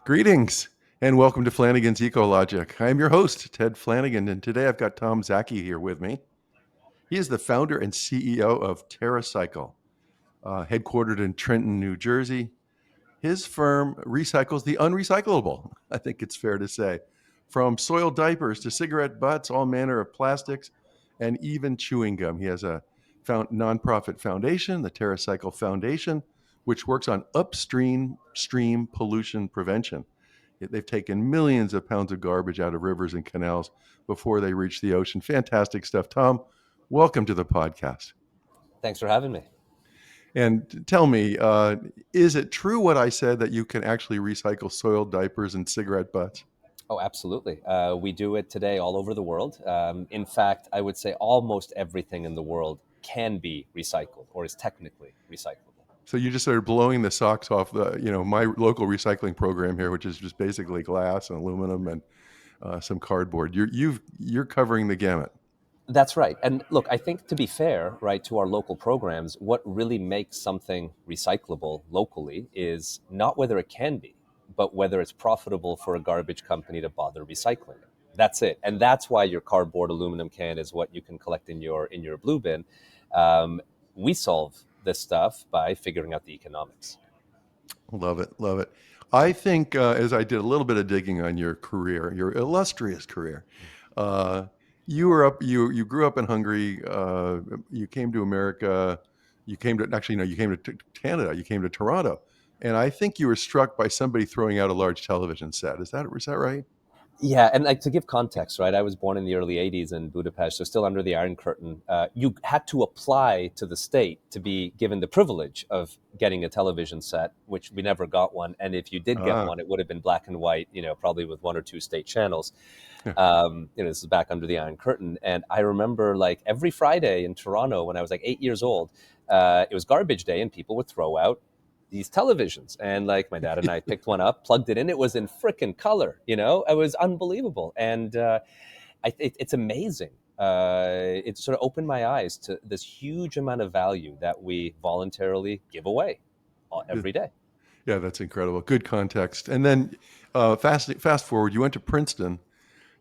Greetings and welcome to Flanagan's Ecologic. I am your host, Ted Flanagan, and today I've got Tom Szaky here with me. He is the founder and CEO of TerraCycle, headquartered in Trenton, New Jersey. His firm recycles the unrecyclable, I think it's fair to say, from soiled diapers to cigarette butts, all manner of plastics, and even chewing gum. He has a nonprofit foundation, the TerraCycle Foundation, which works on upstream stream pollution prevention. They've taken millions of pounds of garbage out of rivers and canals before they reach the ocean. Fantastic stuff. Tom, welcome to the podcast. Thanks for having me. And tell me, is it true what I said that you can actually recycle soiled diapers and cigarette butts? Oh, absolutely. We do it today all over the world. In fact, I would say almost everything in the world can be recycled or is technically recyclable. So you just started blowing the socks off my local recycling program here, which is just basically glass and aluminum and some cardboard. You're covering the gamut. That's right. And look, I think to be fair, right, to our local programs, what really makes something recyclable locally is not whether it can be, but whether it's profitable for a garbage company to bother recycling it. That's it. And that's why your cardboard aluminum can is what you can collect in your blue bin. We solve this stuff by figuring out the economics. Love it, love it. I think as I did a little bit of digging on your career, your illustrious career, uh, you grew up in Hungary. You came to America. You came to actually no, you came to Canada. You came to Toronto, and I think you were struck by somebody throwing out a large television set. Is that right? Yeah, and like to give context, right? I was born in the early '80s in Budapest, so still under the Iron Curtain. You had to apply to the state to be given the privilege of getting a television set, which we never got one. And if you did get Ah, one, it would have been black and white, probably with one or two state channels. This is back under the Iron Curtain. And I remember like every Friday in Toronto when I was like 8 years old, it was garbage day and people would throw out these televisions. And like my dad and I picked one up, plugged it in. It was in frickin' color, it was unbelievable. And it's amazing. It sort of opened my eyes to this huge amount of value that we voluntarily give away every day. yeah, that's incredible. Good context. And then fast forward, you went to Princeton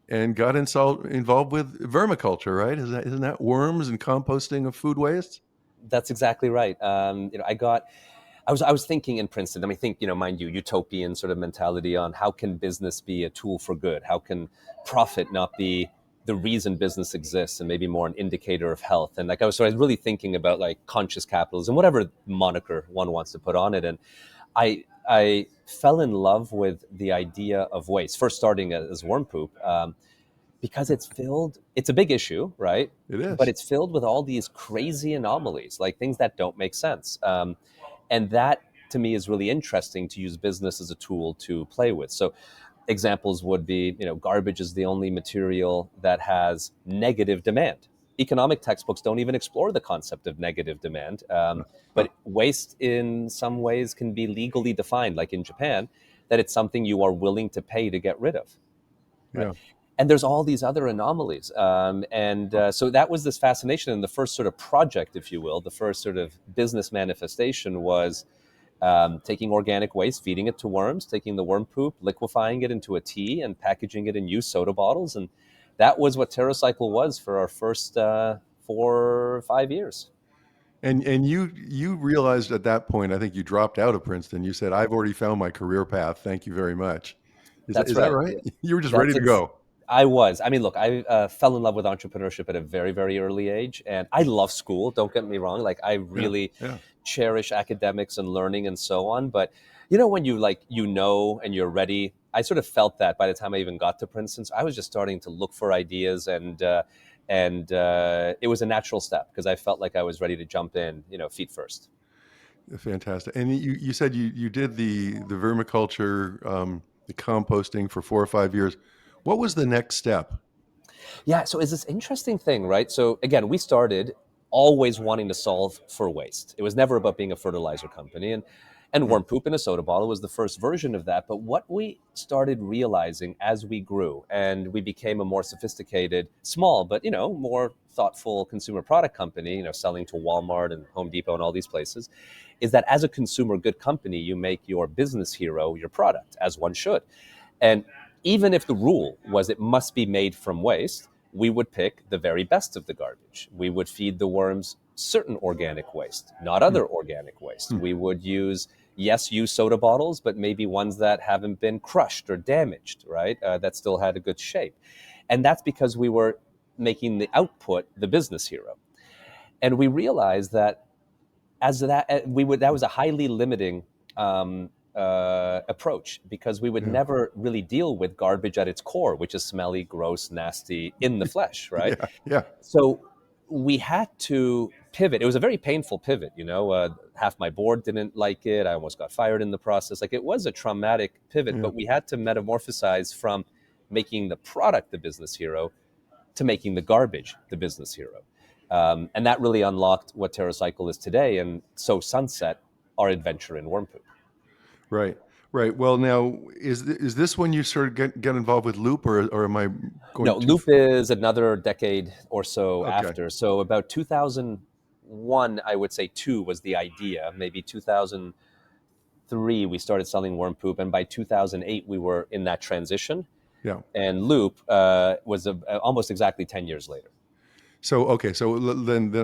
and got involved with vermiculture, right? Isn't that worms and composting of food waste? That's exactly right. I was thinking in Princeton. I mean, think, mind you, utopian sort of mentality on how can business be a tool for good? How can profit not be the reason business exists and maybe more an indicator of health? And like I was really thinking about like conscious capitalism, whatever moniker one wants to put on it. And I fell in love with the idea of waste. First, starting as worm poop. Because it's a big issue, right? It But is. it's filled with all these crazy anomalies, like things that don't make sense. And that to me is really interesting to use business as a tool to play with. So examples would be, garbage is the only material that has negative demand. Economic textbooks don't even explore the concept of negative demand. Huh. But waste in some ways can be legally defined, like in Japan, that it's something you are willing to pay to get rid of. Right. Yeah. And there's all these other anomalies. So that was this fascination. And the first sort of project, if you will, the first sort of business manifestation was taking organic waste, feeding it to worms, taking the worm poop, liquefying it into a tea, and packaging it in used soda bottles. And that was what TerraCycle was for our first 4 or 5 years. And you realized at that point, I think you dropped out of Princeton. You said, "I've already found my career path. Thank you very much." Is that That's is that right. right? You were just ready That's to ex- go. I was. I mean, look, I fell in love with entrepreneurship at a very, very early age, and I love school. Don't get me wrong. Like, I Yeah. really Yeah. cherish academics and learning and so on. But when you like, and you're ready. I sort of felt that by the time I even got to Princeton. So I was just starting to look for ideas, and it was a natural step because I felt like I was ready to jump in, feet first. Fantastic. And you said you did the vermiculture, the composting for 4 or 5 years. What was the next step? Yeah, so it's this interesting thing, right? So again, we started always wanting to solve for waste. It was never about being a fertilizer company. And And worm poop in a soda bottle was the first version of that. But what we started realizing as we grew and we became a more sophisticated, small, but, more thoughtful consumer product company, selling to Walmart and Home Depot and all these places, is that as a consumer good company, you make your business hero your product, as one should. And even if the rule was it must be made from waste, we would pick the very best of the garbage. We would feed the worms certain organic waste, not other organic waste. We would use soda bottles, but maybe ones that haven't been crushed or damaged, right? That still had a good shape. And that's because we were making the output the business hero. And we realized that that was a highly limiting approach, because we would never really deal with garbage at its core, which is smelly, gross, nasty in the flesh, right? Yeah. So we had to pivot. It was a very painful pivot, half my board didn't like it. I almost got fired in the process. Like, it was a traumatic pivot, but we had to metamorphosize from making the product the business hero to making the garbage the business hero. And that really unlocked what TerraCycle is today, and so sunset our adventure in worm poop. Right. Right. Well, now, is this when you sort of get involved with Loop, or am I going No, too? Loop is another decade or so Okay. after. So about 2001, I would say two was the idea. Maybe 2003, we started selling worm poop. And by 2008, we were in that transition. Yeah. And Loop was almost exactly 10 years later. So okay. So then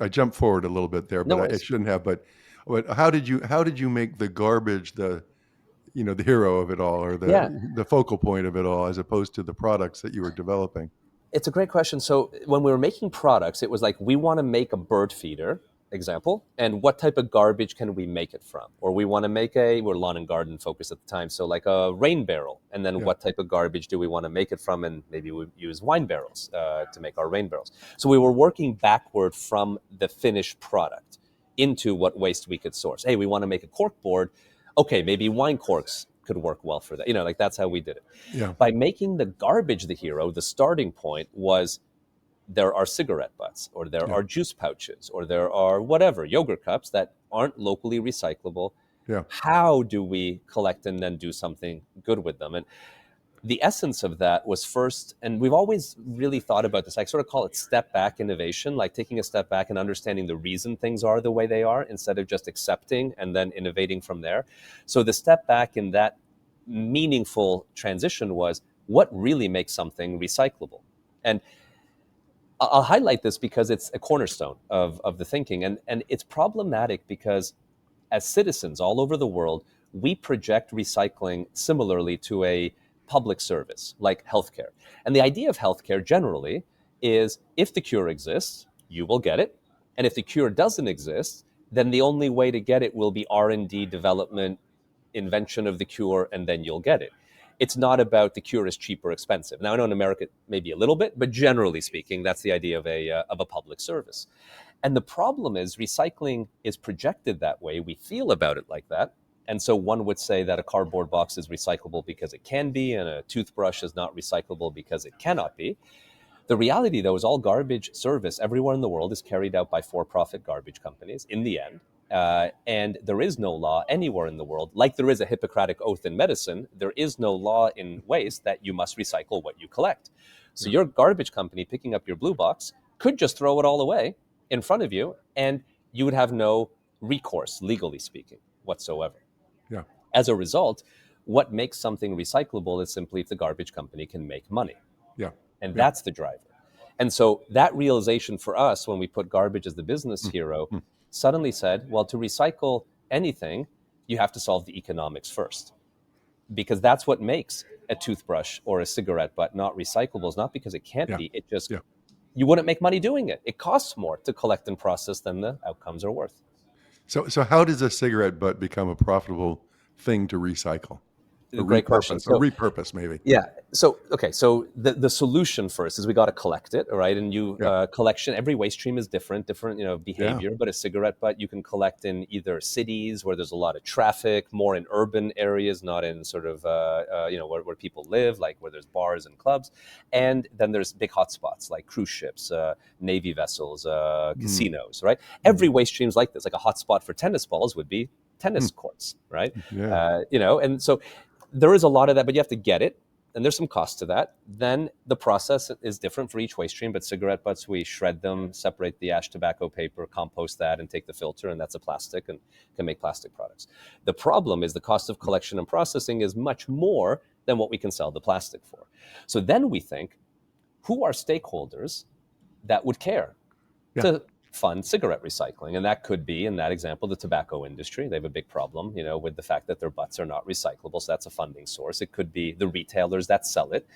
I jumped forward a little bit there, No but I worries. shouldn't have. But how did you make the garbage the hero of it all, or Yeah, the focal point of it all, as opposed to the products that you were developing? it's a great question. So when we were making products, it was like, we want to make a bird feeder, example, and what type of garbage can we make it from? Or we want to make we're lawn and garden focused at the time, so like a rain barrel. And then Yeah. what type of garbage do we want to make it from? And maybe we use wine barrels to make our rain barrels. So we were working backward from the finished product into what waste we could source. Hey, we want to make a cork board. Okay, maybe wine corks could work well for that. Like, that's how we did it. Yeah. By making the garbage the hero, the starting point was, there are cigarette butts, or there Yeah. are juice pouches, or there are whatever, yogurt cups that aren't locally recyclable. Yeah. How do we collect and then do something good with them? And the essence of that was first, and we've always really thought about this, I sort of call it step back innovation, like taking a step back and understanding the reason things are the way they are, instead of just accepting and then innovating from there. So the step back in that meaningful transition was, what really makes something recyclable? And I'll highlight this because it's a cornerstone of the thinking. And it's problematic because, as citizens all over the world, we project recycling similarly to a public service like healthcare. And the idea of healthcare generally is, if the cure exists, you will get it. And if the cure doesn't exist, then the only way to get it will be R&D, development, invention of the cure, and then you'll get it. It's not about the cure is cheap or expensive. Now, I know in America maybe a little bit, but generally speaking, that's the idea of a public service. And the problem is, recycling is projected that way. We feel about it like that. And so one would say that a cardboard box is recyclable because it can be, and a toothbrush is not recyclable because it cannot be. The reality, though, is all garbage service everywhere in the world is carried out by for-profit garbage companies in the end. And there is no law anywhere in the world, like there is a Hippocratic oath in medicine, there is no law in waste that you must recycle what you collect. So your garbage company picking up your blue box could just throw it all away in front of you, and you would have no recourse, legally speaking, whatsoever. Yeah. As a result, what makes something recyclable is simply if the garbage company can make money. Yeah. And Yeah. that's the driver. And so that realization for us, when we put garbage as the business hero, suddenly said, well, to recycle anything, you have to solve the economics first. Because that's what makes a toothbrush or a cigarette butt not recyclable. It's not because it can't be, it just, Yeah. you wouldn't make money doing it. It costs more to collect and process than the outcomes are worth. So how does a cigarette butt become a profitable thing to recycle? Or Great question. repurpose, or repurpose maybe? Yeah. So, okay. So the solution first is we got to collect it, all right? And collection, every waste stream is different, behavior. But a cigarette butt you can collect in either cities where there's a lot of traffic, more in urban areas, not in sort of, where people live, like where there's bars and clubs. And then there's big hotspots like cruise ships, Navy vessels, casinos, right? Every waste stream's like this. Like a hotspot for tennis balls would be tennis courts, right? Yeah. And so there is a lot of that, but you have to get it. And there's some cost to that. Then the process is different for each waste stream, but cigarette butts, we shred them, separate the ash tobacco paper, compost that, and take the filter, and that's a plastic and can make plastic products. The problem is the cost of collection and processing is much more than what we can sell the plastic for. So then we think, who are stakeholders that would care Yeah. to fund cigarette recycling? And that could be, in that example, the tobacco industry. They have a big problem, with the fact that their butts are not recyclable. So that's a funding source. It could be the retailers that sell it.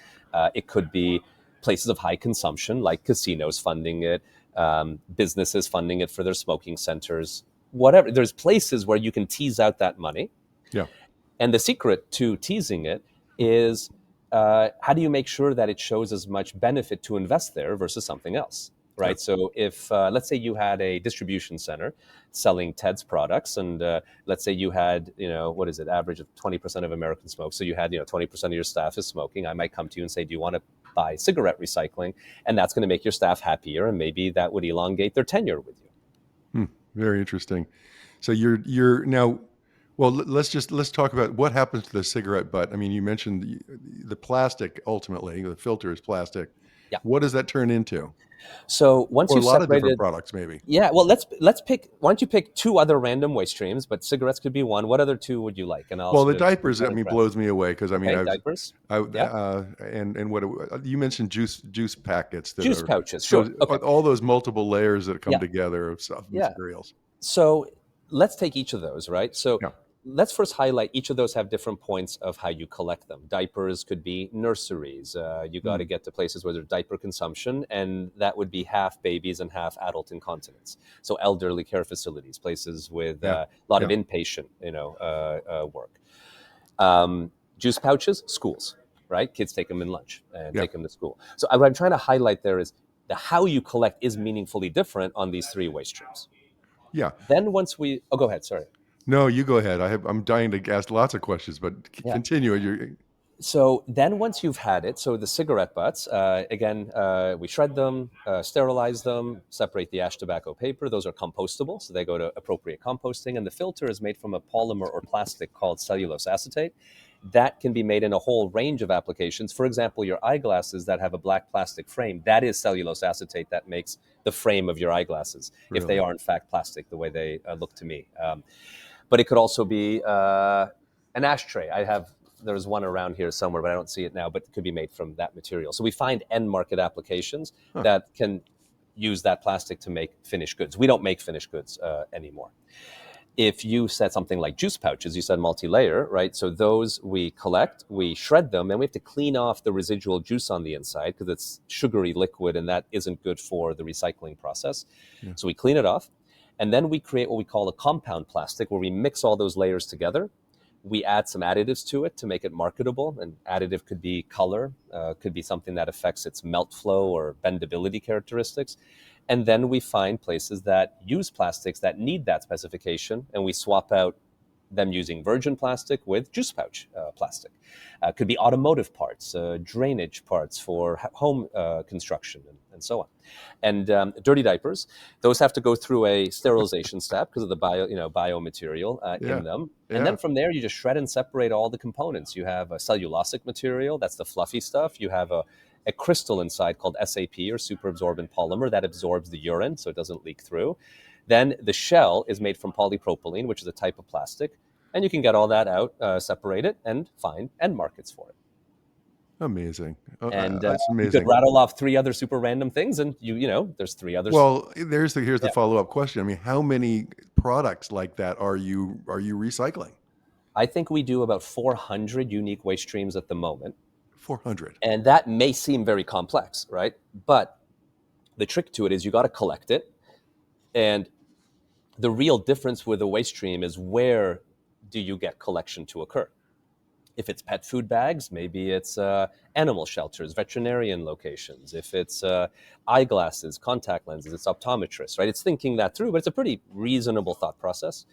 It could be places of high consumption, like casinos funding it, businesses funding it for their smoking centers, whatever. There's places where you can tease out that money. Yeah. And the secret to teasing it is how do you make sure that it shows as much benefit to invest there versus something else? Right. Yeah. So if let's say you had a distribution center selling Ted's products, and let's say you had, what is it, average of 20% of Americans smoke. So you had, 20% of your staff is smoking. I might come to you and say, do you want to buy cigarette recycling? And that's going to make your staff happier. And maybe that would elongate their tenure with you. Very interesting. So you're now, well, let's talk about what happens to the cigarette butt. I mean, you mentioned the plastic, ultimately, the filter is plastic. Yeah. What does that turn into? So once Or a you've lot of different separated, products, maybe. yeah, well, let's pick. Why don't you pick two other random waste streams? But cigarettes could be one. What other two would you like? And I'll Well, the sort of diapers, blows me away because Okay, diapers. Yeah, and what you mentioned, juice packets, that juice are pouches. Sure. Okay. all those multiple layers that come Yeah. together of stuff, Yeah. materials. So let's take each of those, right? So Yeah. let's first highlight each of those have different points of how you collect them. Diapers could be nurseries. You got to get to places where there's diaper consumption, and that would be half babies and half adult incontinence. So elderly care facilities, places with a lot of inpatient, work. Juice pouches, schools, right? Kids take them in lunch and take them to school. So what I'm trying to highlight there is the how you collect is meaningfully different on these three waste streams. Yeah. Then once go ahead, sorry. No, you go ahead. I'm dying to ask lots of questions, but continue. So then once you've had it, so the cigarette butts, we shred them, sterilize them, separate the ash tobacco paper. Those are compostable, so they go to appropriate composting. And the filter is made from a polymer or plastic called cellulose acetate. That can be made in a whole range of applications. For example, your eyeglasses that have a black plastic frame, that is cellulose acetate that makes the frame of your eyeglasses, if they are in fact plastic, the way they look to me. But it could also be an ashtray. There's one around here somewhere, but I don't see it now, but it could be made from that material. So we find end market applications that can use that plastic to make finished goods. We don't make finished goods anymore. If you said something like juice pouches, you said multi-layer, right? So those we collect, we shred them, and we have to clean off the residual juice on the inside because it's sugary liquid, and that isn't good for the recycling process. Yeah. So we clean it off, and then we create what we call a compound plastic, where we mix all those layers together. We add some additives to it to make it marketable. An additive could be color, could be something that affects its melt flow or bendability characteristics. And then we find places that use plastics that need that specification, and we swap out them using virgin plastic with juice pouch plastic. Could be automotive parts, drainage parts for home construction, and so on. And dirty diapers, those have to go through a sterilization step because of the biomaterial in them. Yeah. And then from there, you just shred and separate all the components. You have a cellulosic material, that's the fluffy stuff. You have a crystal inside called SAP, or superabsorbent polymer, that absorbs the urine so it doesn't leak through. Then the shell is made from polypropylene, which is a type of plastic. And you can get all that out, separate it, and find end markets for it. Amazing. And that's amazing. You could rattle off three other super random things, and there's three others. Well, here's the follow-up question. I mean, how many products like that are you recycling? I think we do about 400 unique waste streams at the moment. 400. And that may seem very complex, right? But the trick to it is you got to collect it. And the real difference with a waste stream is where do you get collection to occur? If it's pet food bags, maybe it's animal shelters, veterinarian locations. If it's eyeglasses, contact lenses, it's optometrists, right? It's thinking that through, but it's a pretty reasonable thought process.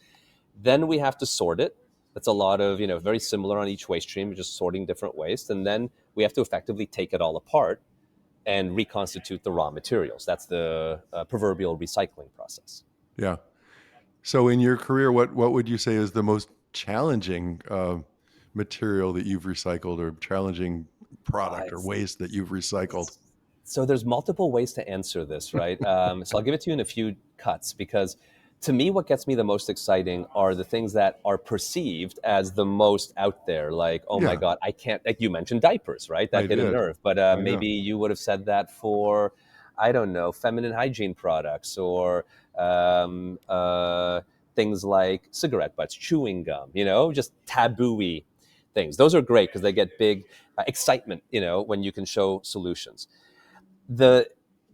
Then we have to sort it. That's a lot of, very similar on each waste stream, just sorting different waste. And then we have to effectively take it all apart and reconstitute the raw materials. That's the proverbial recycling process. Yeah. So in your career, what would you say is the most challenging material that you've recycled, or challenging product or It's, waste that you've recycled? it's so there's multiple ways to answer this, right? So I'll give it to you in a few cuts because to me, what gets me the most exciting are the things that are perceived as the most out there. Like, oh my Yeah, God, I can't. Like you mentioned diapers, right? I That hit a did. nerve. But Oh yeah, maybe you would have said that for, I don't know, feminine hygiene products or um, uh, things like cigarette butts, chewing gum. Just taboo-y things. Those are great because they get big excitement. When you can show solutions. The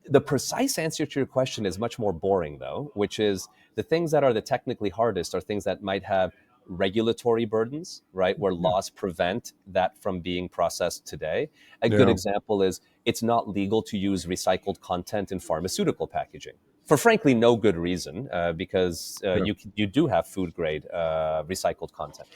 the precise answer to your question is much more boring though, which is the things that are the technically hardest are things that might have regulatory burdens, right, where yeah, laws prevent that from being processed today. A good yeah, example is it's not legal to use recycled content in pharmaceutical packaging for frankly no good reason, because yeah. you do have food grade recycled content.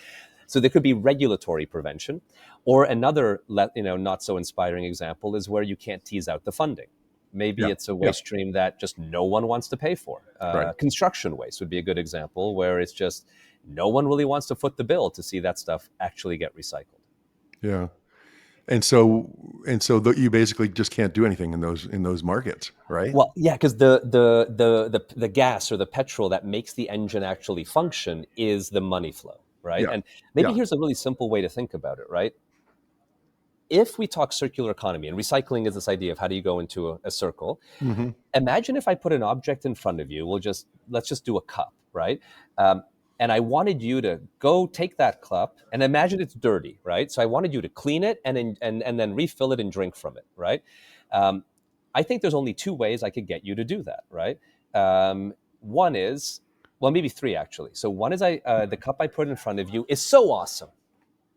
So there could be regulatory prevention, or another not so inspiring example is where you can't tease out the funding. Maybe Yeah, it's a yeah, waste stream that just no one wants to pay for. right. Construction waste would be a good example where it's just no one really wants to foot the bill to see that stuff actually get recycled. Yeah. And so you basically just can't do anything in those markets, right? Well, yeah, because the gas or the petrol that makes the engine actually function is the money flow, right? Yeah, And maybe yeah. here's a really simple way to think about it, right? If we talk circular economy, and recycling is this idea of how do you go into a circle. Hmm. Imagine if I put an object in front of you. Let's just do a cup, right? And I wanted you to go take that cup and imagine it's dirty, right? So I wanted you to clean it and then refill it and drink from it, right? Um, I think there's only two ways I could get you to do that, right? One is, well, maybe three actually. So one is the cup I put in front of you is so awesome,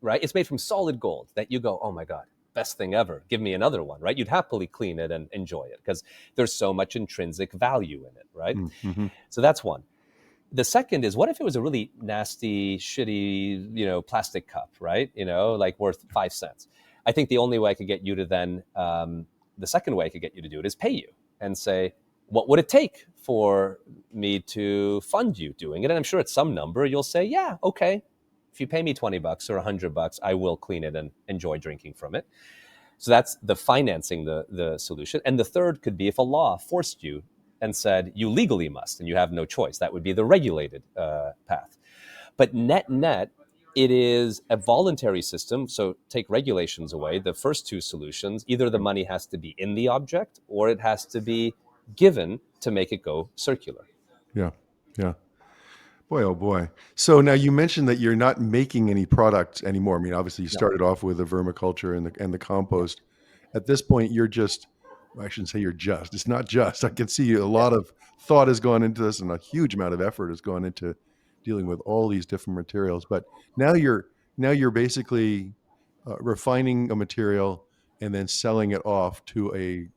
right? It's made from solid gold that you go, oh my God, best thing ever. Give me another one, right? You'd happily clean it and enjoy it because there's so much intrinsic value in it, right? Mm-hmm. So that's one. The second is, what if it was a really nasty, shitty, plastic cup, right? Like worth 5 cents. I think the only way I could get you to then, the second way I could get you to do it is pay you and say, what would it take for me to fund you doing it? And I'm sure at some number you'll say, yeah, okay, if you pay me $20 or $100, I will clean it and enjoy drinking from it. So that's the financing, the solution. And the third could be if a law forced you and said you legally must and you have no choice. That would be the regulated path. But net, it is a voluntary system. So take regulations away. The first two solutions, either the money has to be in the object or it has to be given to make it go circular. Yeah, yeah. Boy, oh boy. So now you mentioned that you're not making any products anymore. I mean, obviously you No. started off with the vermiculture and the Yeah. compost. At this point, you're just, well, I shouldn't say you're just. It's not just. I can see a Yeah. lot of thought has gone into this, and a huge amount of effort has gone into dealing with all these different materials. But now you're basically refining a material and then selling it off to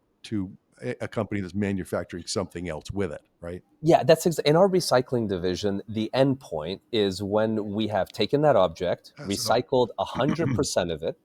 a company that's manufacturing something else with it, right? Yeah, in our recycling division. The end point is when we have taken that object, Pass it on. recycled 100% of it,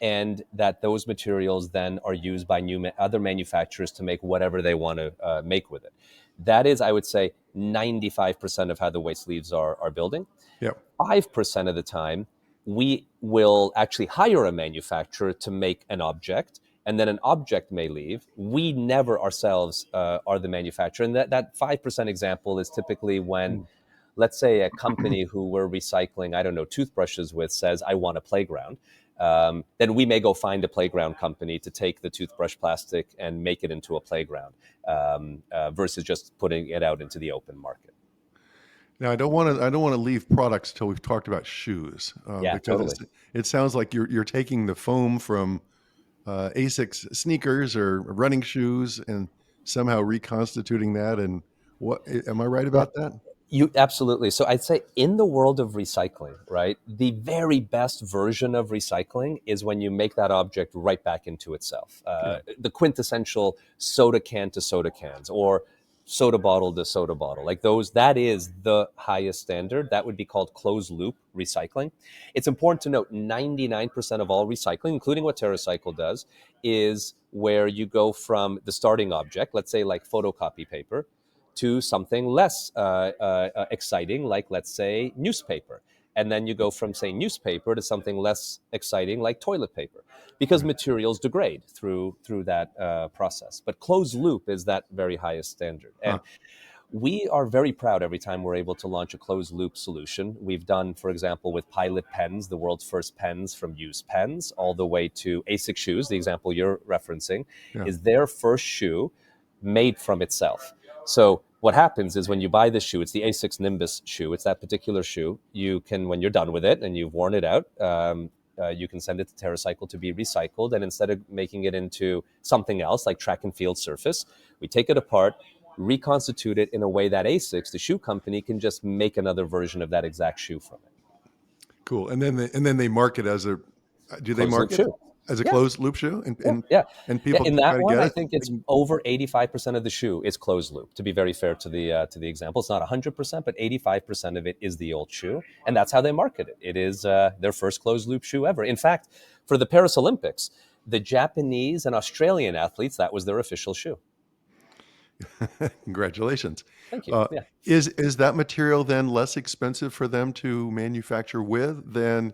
and that those materials then are used by other manufacturers to make whatever they want to make with it. That is, I would say, 95% of how the waste leaves are building. Yep. 5% of the time, we will actually hire a manufacturer to make an object, and then an object may leave. We never ourselves are the manufacturer. And that 5% example is typically when, Mm. let's say, a company who we're recycling, I don't know, toothbrushes with says, I want a playground. Then we may go find a playground company to take the toothbrush plastic and make it into a playground, versus just putting it out into the open market. Now, I don't want to leave products till we've talked about shoes, Yeah, because totally. it sounds like you're taking the foam from Asics sneakers or running shoes and somehow reconstituting that. And what am I right Yeah. about that? You absolutely. So I'd say in the world of recycling, right, the very best version of recycling is when you make that object right back into itself. Yeah, The quintessential soda can to soda cans or soda bottle to soda bottle. Like those, that is the highest standard. That would be called closed loop recycling. It's important to note 99% of all recycling, including what TerraCycle does, is where you go from the starting object, let's say like photocopy paper, to something less exciting, like, let's say, newspaper. And then you go from, say, newspaper to something less exciting like toilet paper, because materials degrade through that process. But closed loop is that very highest standard. And Huh. we are very proud every time we're able to launch a closed loop solution. We've done, for example, with Pilot pens, the world's first pens, from used pens all the way to ASIC shoes. The example you're referencing Yeah. is their first shoe made from itself. So what happens is, when you buy the shoe, it's the ASICS Nimbus shoe. It's that particular shoe. You can, when you're done with it and you've worn it out, you can send it to TerraCycle to be recycled. And instead of making it into something else like track and field surface, we take it apart, reconstitute it in a way that ASICS, the shoe company, can just make another version of that exact shoe from it. Cool. And then they mark it as a. Do they Closed loop mark it shoe. as a Yeah. closed loop shoe? Yeah. And Yeah, people in can try that to one, get I it. think it's over 85% of the shoe is closed loop. To be very fair to the example, it's not 100%, but 85% of it is the old shoe, and that's how they market it. It is their first closed loop shoe ever. In fact, for the Paris Olympics, the Japanese and Australian athletes, that was their official shoe. Congratulations. Thank you. Yeah. Is that material then less expensive for them to manufacture with than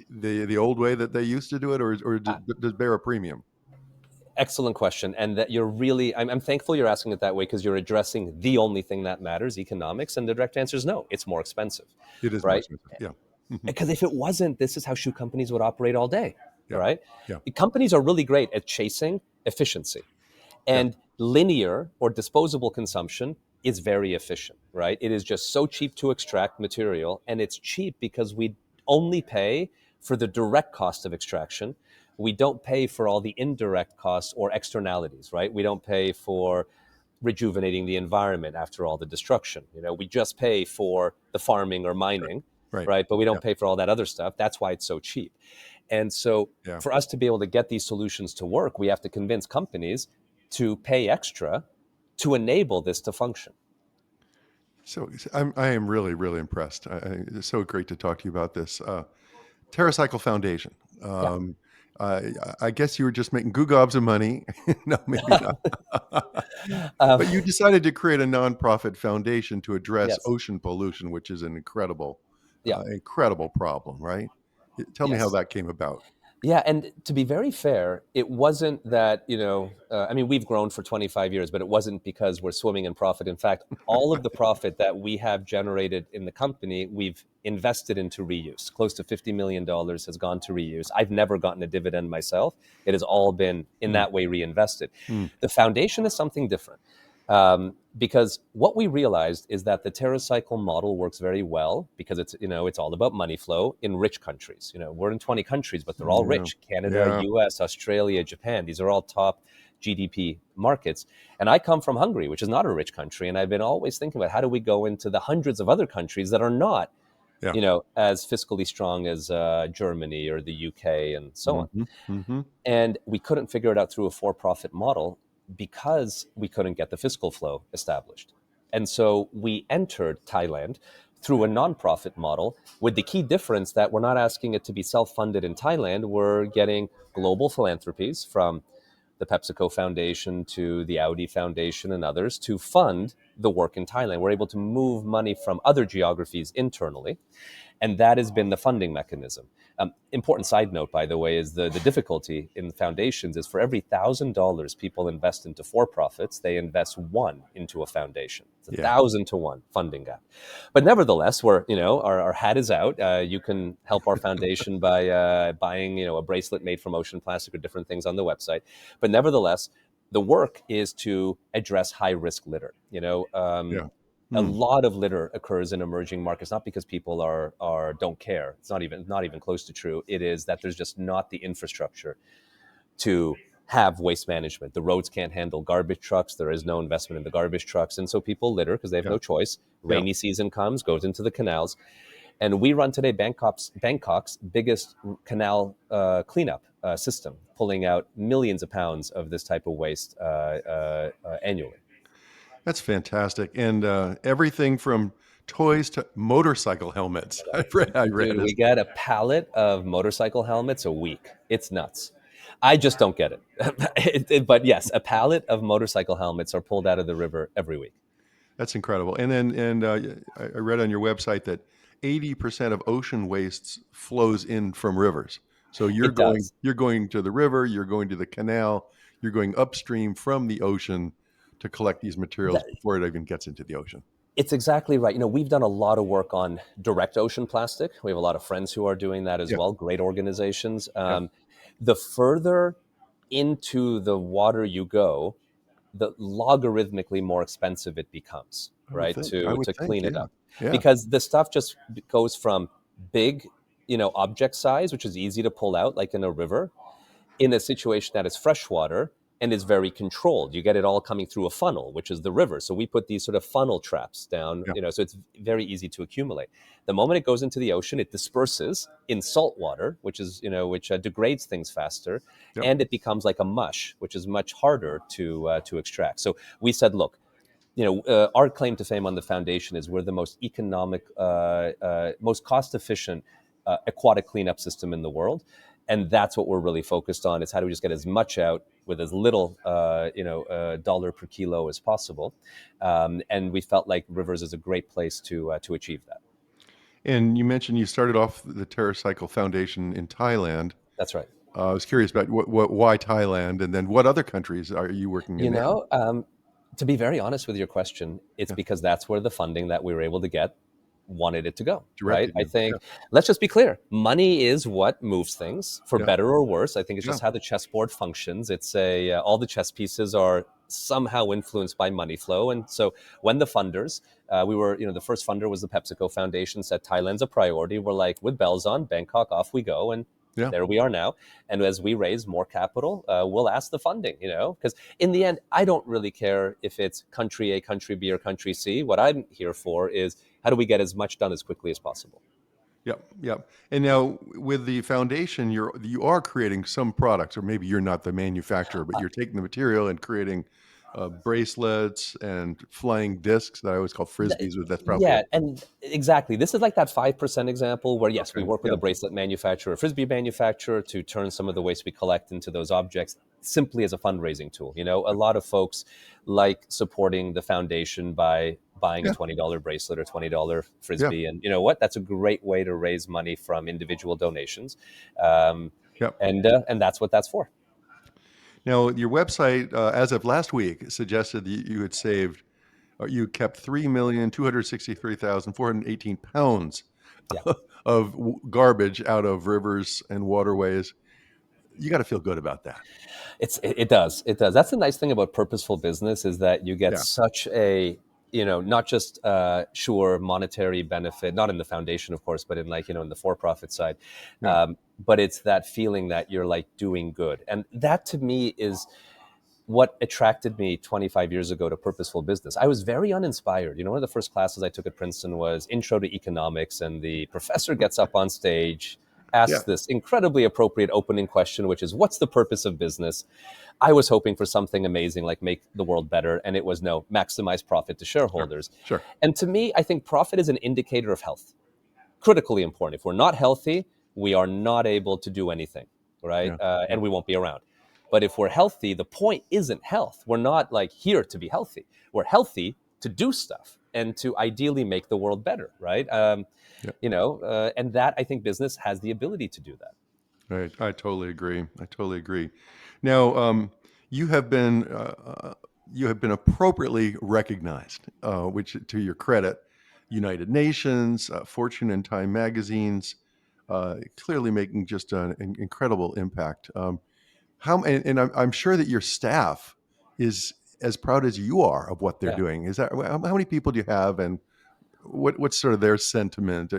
the old way that they used to do it, or does it bear a premium? Excellent question. And that you're really, I'm thankful you're asking it that way, because you're addressing the only thing that matters, economics. And the direct answer is no, it's more expensive, It is more right? expensive. Yeah. Mhm. Because if it wasn't, this is how shoe companies would operate all day, Yeah. right? Yeah. Companies are really great at chasing efficiency. Yeah. And linear or disposable consumption is very efficient, right? It is just so cheap to extract material, and it's cheap because we only pay for the direct cost of extraction. We don't pay for all the indirect costs or externalities, right? We don't pay for rejuvenating the environment after all the destruction. We just pay for the farming or mining, Right. right? But we Yeah. don't pay for all that other stuff. That's why it's so cheap. And so Yeah. for us to be able to get these solutions to work, we have to convince companies to pay extra to enable this to function. So I am really, really impressed. It's so great to talk to you about this. TerraCycle Foundation. Yeah. I guess you were just making goo gobs of money. No, maybe not. But you decided to create a nonprofit foundation to address Yes. ocean pollution, which is an Yeah. incredible problem, right? Tell me how Yes. that came about. Yeah, and to be very fair, it wasn't that, I mean, we've grown for 25 years, but it wasn't because we're swimming in profit. In fact, all of the profit that we have generated in the company, we've invested into reuse. Close to $50 million has gone to reuse. I've never gotten a dividend myself. It has all been in that way reinvested. Mm. The foundation is something different. Because what we realized is that the TerraCycle model works very well because it's all about money flow in rich countries. We're in 20 countries, but they're all Yeah. rich. Canada, Yeah. US, Australia, Japan. These are all top GDP markets. And I come from Hungary, which is not a rich country. And I've been always thinking about, how do we go into the hundreds of other countries that are not, Yeah. as fiscally strong as Germany or the UK and so on. Mhm. Mhm. And we couldn't figure it out through a for-profit model because we couldn't get the fiscal flow established. And so we entered Thailand through a nonprofit model, with the key difference that we're not asking it to be self-funded in Thailand. We're getting global philanthropies from the PepsiCo Foundation to the Audi Foundation and others to fund the work in Thailand. We're able to move money from other geographies internally, and that has been the funding mechanism. Important side note, by the way, is the difficulty in the foundations is, for every $1,000 people invest into for-profits, they invest one into a foundation. It's 1,000 to 1 funding gap. But nevertheless, our hat is out. You can help our foundation by buying a bracelet made from ocean plastic or different things on the website. But nevertheless, the work is to address high-risk litter. Yeah. A lot of litter occurs in emerging markets, not because people don't care. It's not even close to true. It is that there's just not the infrastructure to have waste management. The roads can't handle garbage trucks. There is no investment in the garbage trucks. And so people litter because they have no choice. Rainy season comes, goes into the canals. And we run today Bangkok's biggest canal cleanup system, pulling out millions of pounds of this type of waste annually. That's fantastic. And everything from toys to motorcycle helmets. I read Dude, we get a pallet of motorcycle helmets a week. It's nuts. I just don't get it. But yes, a pallet of motorcycle helmets are pulled out of the river every week. That's incredible. And then, I read on your website that 80% of ocean wastes flows in from rivers. So It does. you're going to the river, you're going to the canal, you're going upstream from the ocean to collect these materials before it even gets into the ocean. It's exactly right. We've done a lot of work on direct ocean plastic. We have a lot of friends who are doing that as Yeah, well. Great organizations. yeah, The further into the water you go, the logarithmically more expensive it becomes, I would right? think. I To would think. clean it Yeah, up, yeah, because the stuff just goes from big, object size, which is easy to pull out, like in a river, in a situation that is freshwater and is very controlled. You get it all coming through a funnel, which is the river. So we put these sort of funnel traps down, yeah, so it's very easy to accumulate. The moment it goes into the ocean, it disperses in salt water, which degrades things faster, yep. and it becomes like a mush, which is much harder to extract. So we said, look, our claim to fame on the foundation is we're the most economic, most cost efficient aquatic cleanup system in the world. And that's what we're really focused on, is how do we just get as much out with as little, dollar per kilo as possible. And we felt like rivers is a great place to achieve that. And you mentioned you started off the TerraCycle Foundation in Thailand. That's right. I was curious about why Thailand, and then what other countries are you working in You now? know, um, to be very honest with your question, it's Yeah, because that's where the funding that we were able to get wanted it to go, right? directed I you. Yeah, think, let's just be clear, money is what moves things, for yeah, better or worse. I think it's yeah. just how the chessboard functions. All the chess pieces are somehow influenced by money flow. And so when the funders, we were, the first funder was the PepsiCo Foundation, said Thailand's a priority. We're like, with bells on, Bangkok, off we go. And Yeah. there we are now. And as we raise more capital, we'll ask the funding, because in the end, I don't really care if it's country A, country B, or country C. What I'm here for is, how do we get as much done as quickly as possible? Yep, yep. And now with the foundation, you are creating some products, or maybe you're not the manufacturer, but you're taking the material and creating bracelets and flying discs that I always call frisbees, but that's probably a Yeah, and exactly. This is like that 5% example where, yes, we okay. work with Yeah, a bracelet manufacturer, a frisbee manufacturer, to turn some of the waste we collect into those objects, simply as a fundraising tool. A lot of folks like supporting the foundation by buying a yeah, $20 bracelet or $20 yeah, frisbee. And you know what? That's a great way to raise money from individual donations. Um, yeah. and that's what that's for. Now your website, as of last week, suggested that you had saved, or you kept 3,263,418 pounds Yeah. of garbage out of rivers and waterways. You got to feel good about that. It does. That's the nice thing about purposeful business, is that you get Yeah, such a, not just sure monetary benefit, not in the foundation, of course, but in, like, in the for-profit side. yeah, But it's that feeling that you're like doing good. And that to me is what attracted me 25 years ago to purposeful business. I was very uninspired. One of the first classes I took at Princeton was Intro to Economics, and the professor gets up on stage, yeah, asks this incredibly appropriate opening question, which is, what's the purpose of business? I was hoping for something amazing, like make the world better, and it was, no, maximize profit to sure, shareholders. sure. And to me, I think profit is an indicator of health, critically important. If we're not healthy, we are not able to do anything, right? Yeah, yeah, And we won't be around. But if we're healthy, the point isn't health. We're not like here to be healthy. We're healthy to do stuff and to ideally make the world better, right? yeah. And that, I think, business has the ability to do that. I totally agree. I totally agree. Now, you have been you have been appropriately recognized, which, to your credit, United Nations, Fortune, and Time magazines, clearly making just an incredible impact. And I'm sure that your staff is as proud as you are of what they're Yeah. doing. Is that how many people do you have, and what's sort of their sentiment?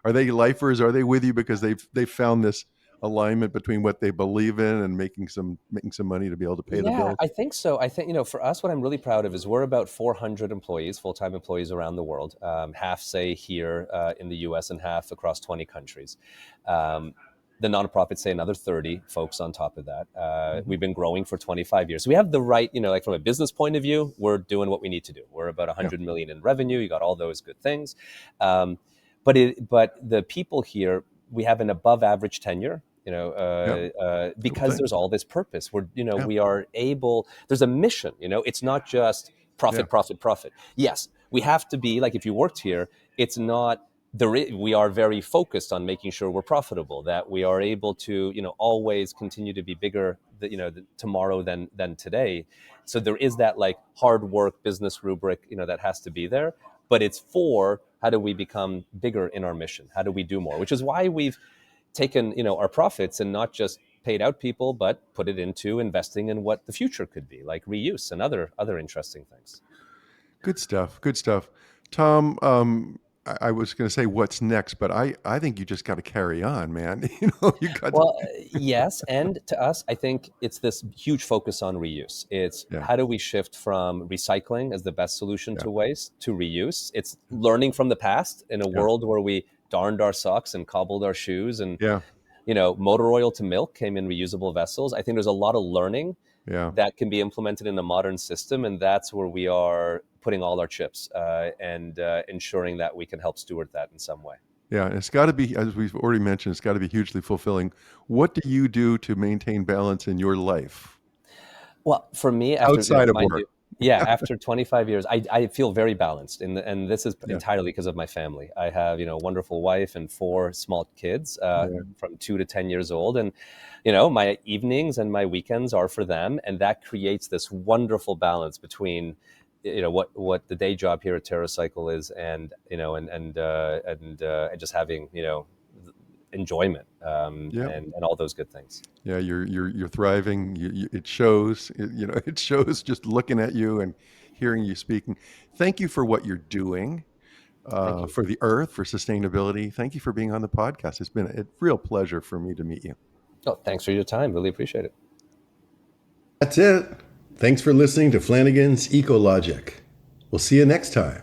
Are they lifers? Are they with you because they've found this alignment between what they believe in and making some money to be able to pay the Yeah, bills? I think so. I think, for us, what I'm really proud of is we're about 400 employees, full-time employees around the world, half, say, here in the US and half across 20 countries. Um, the nonprofits say another 30 folks on top of that. Mhm. We've been growing for 25 years. So we have the right, like from a business point of view, we're doing what we need to do. We're about Yeah, 100 million in revenue. You got all those good things. Um, but the people here, we have an above average tenure, yeah. Good because thing. there's all this purpose. Yeah, We are able, there's a mission, it's not just yeah, profit, profit, profit. Yes, we have to be like, if you worked here, it's not we are very focused on making sure we're profitable, that we are able to, always continue to be bigger, tomorrow than today. So there is that like hard work business rubric, that has to be there. But it's for how do we become bigger in our mission? How do we do more? Which is why we've taken, our profits and not just paid out people, but put it into investing in what the future could be, like reuse and other interesting things. Good stuff. Good stuff. Tom, I was going to say what's next, but I think you just got to carry on, man. You got to, Well, yes, and to us, I think it's this huge focus on reuse. It's yeah, how do we shift from recycling as the best solution yeah, to waste to reuse? It's learning from the past in a yeah, world where we darned our socks and cobbled our shoes, and yeah, motor oil to milk came in reusable vessels. I think there's a lot of learning yeah, that can be implemented in a modern system, and that's where we are putting all our chips, and ensuring that we can help steward that in some way. yeah. It's got to be, as we've already mentioned, it's got to be hugely fulfilling. What do you do to maintain balance in your life Well, for me, after outside of mind work? you, yeah, after 25 years, I feel very balanced, and this is Yeah, entirely because of my family. I have a wonderful wife and four small kids, yeah, from 2 to 10 years old, and my evenings and my weekends are for them, and that creates this wonderful balance between what the day job here at TerraCycle is, and and just having enjoyment, yeah. and all those good things. Yeah, you're thriving. It shows. It shows just looking at you and hearing you speaking. Thank you for what you're doing Thank you. for the earth, for sustainability. Thank you for being on the podcast. It's been a real pleasure for me to meet you. Oh, thanks for your time. Really appreciate it. That's it. Thanks for listening to Flanagan's Ecologic. We'll see you next time.